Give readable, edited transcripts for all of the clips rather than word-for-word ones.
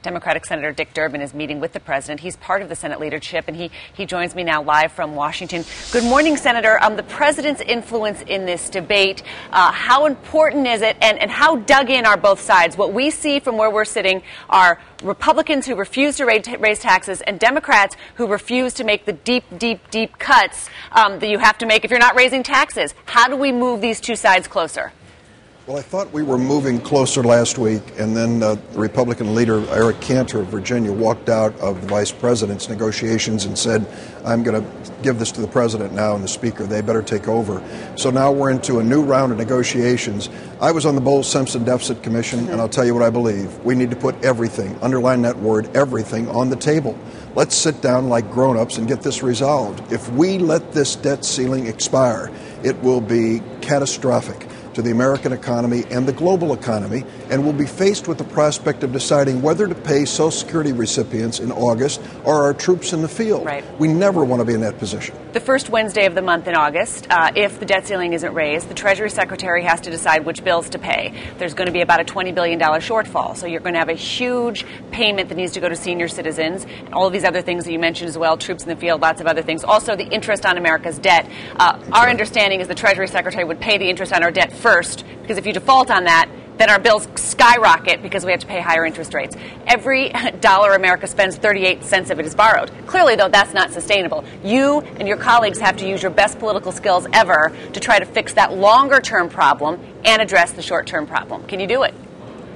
Democratic Senator Dick Durbin is meeting with the president. He's part of the Senate leadership, and he joins me now live from Washington. Good morning, Senator. The president's influence in this debate, how important is it, and how dug in are both sides? What we see from where we're sitting are Republicans who refuse to raise taxes and Democrats who refuse to make the deep cuts that you have to make if you're not raising taxes. How do we move these two sides closer? Well, I thought we were moving closer last week, and then the Republican leader, Eric Cantor of Virginia, walked out of the vice president's negotiations and said, I'm going to give this to the president now and the speaker. They better take over. So now we're into a new round of negotiations. I was on the Bowles-Simpson Deficit Commission, and I'll tell you what I believe. We need to put everything, underline that word, everything, on the table. Let's sit down like grown-ups and get this resolved. If we let this debt ceiling expire, it will be catastrophic to the American economy and the global economy, and we'll be faced with the prospect of deciding whether to pay Social Security recipients in August or our troops in the field. Right. We never want to be in that position. The first Wednesday of the month in August, if the debt ceiling isn't raised, the Treasury Secretary has to decide which bills to pay. There's going to be about a $20 billion shortfall, so you're going to have a huge payment that needs to go to senior citizens, and all of these other things that you mentioned as well, troops in the field, lots of other things. Also, the interest on America's debt. Our understanding is the Treasury Secretary would pay the interest on our debt first, because if you default on that, then our bills skyrocket because we have to pay higher interest rates. Every dollar America spends, 38 cents of it is borrowed. Clearly, though, that's not sustainable. You and your colleagues have to use your best political skills ever to try to fix that longer-term problem and address the short-term problem. Can you do it?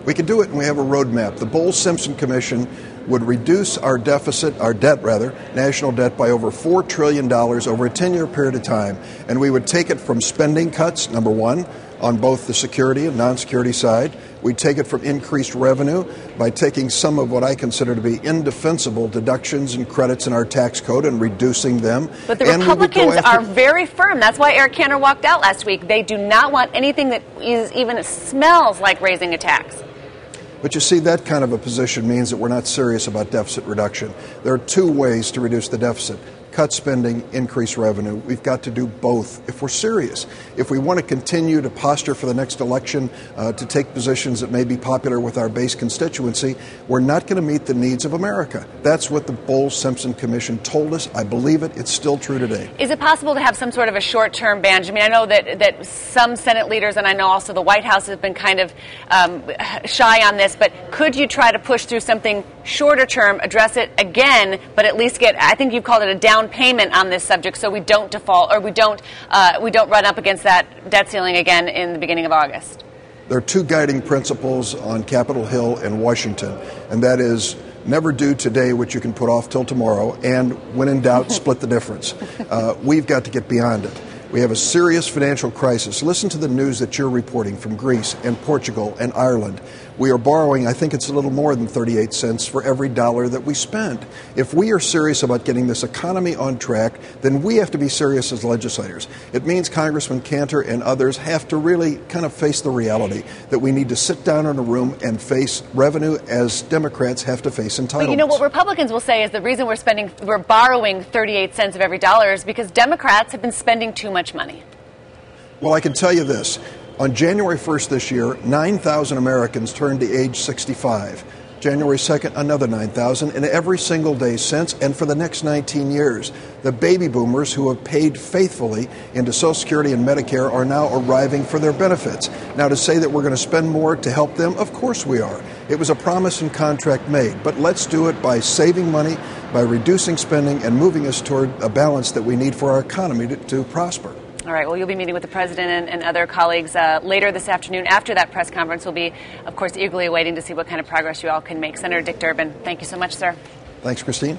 We can do it, and we have a roadmap. The Bowles-Simpson Commission would reduce our deficit, our debt rather, national debt, by over $4 trillion over a 10-year period of time. And we would take it from spending cuts, number one, on both the security and non-security side. We'd take it from increased revenue by taking some of what I consider to be indefensible deductions and credits in our tax code and reducing them. But the Republicans are very firm. That's why Eric Cantor walked out last week. They do not want anything that even smells like raising a tax. But you see, that kind of a position means that we're not serious about deficit reduction. There are two ways to reduce the deficit: cut spending, increase revenue. We've got to do both if we're serious. If we want to continue to posture for the next election, to take positions that may be popular with our base constituency, we're not going to meet the needs of America. That's what the Bowles-Simpson Commission told us. I believe it. It's still true today. Is it possible to have some sort of a short-term ban? I mean, I know that some Senate leaders, and I know also the White House, have been kind of shy on this, but could you try to push through something shorter term, address it again, but at least get, I think you've called it a down payment on this subject, so we don't default, or we don't run up against that debt ceiling again in the beginning of August? There are two guiding principles on Capitol Hill and Washington, and that is never do today what you can put off till tomorrow, and when in doubt, split the difference. We've got to get beyond it. We have a serious financial crisis. Listen to the news that you're reporting from Greece and Portugal and Ireland. We are borrowing, I think it's a little more than 38 cents for every dollar that we spend. If we are serious about getting this economy on track, then we have to be serious as legislators. It means Congressman Cantor and others have to really kind of face the reality that we need to sit down in a room and face revenue as Democrats have to face entitlements. But you know what Republicans will say is the reason we're borrowing 38 cents of every dollar is because Democrats have been spending too much money. Well, I can tell you this. On January 1st this year, 9,000 Americans turned to age 65. January 2nd, another 9,000, and every single day since, and for the next 19 years. The baby boomers who have paid faithfully into Social Security and Medicare are now arriving for their benefits. Now, to say that we're going to spend more to help them, of course we are. It was a promise and contract made, but let's do it by saving money, by reducing spending, and moving us toward a balance that we need for our economy to prosper. All right. Well, you'll be meeting with the president and other colleagues later this afternoon. After that press conference, we'll be, of course, eagerly awaiting to see what kind of progress you all can make. Senator Dick Durbin, thank you so much, sir. Thanks, Christine.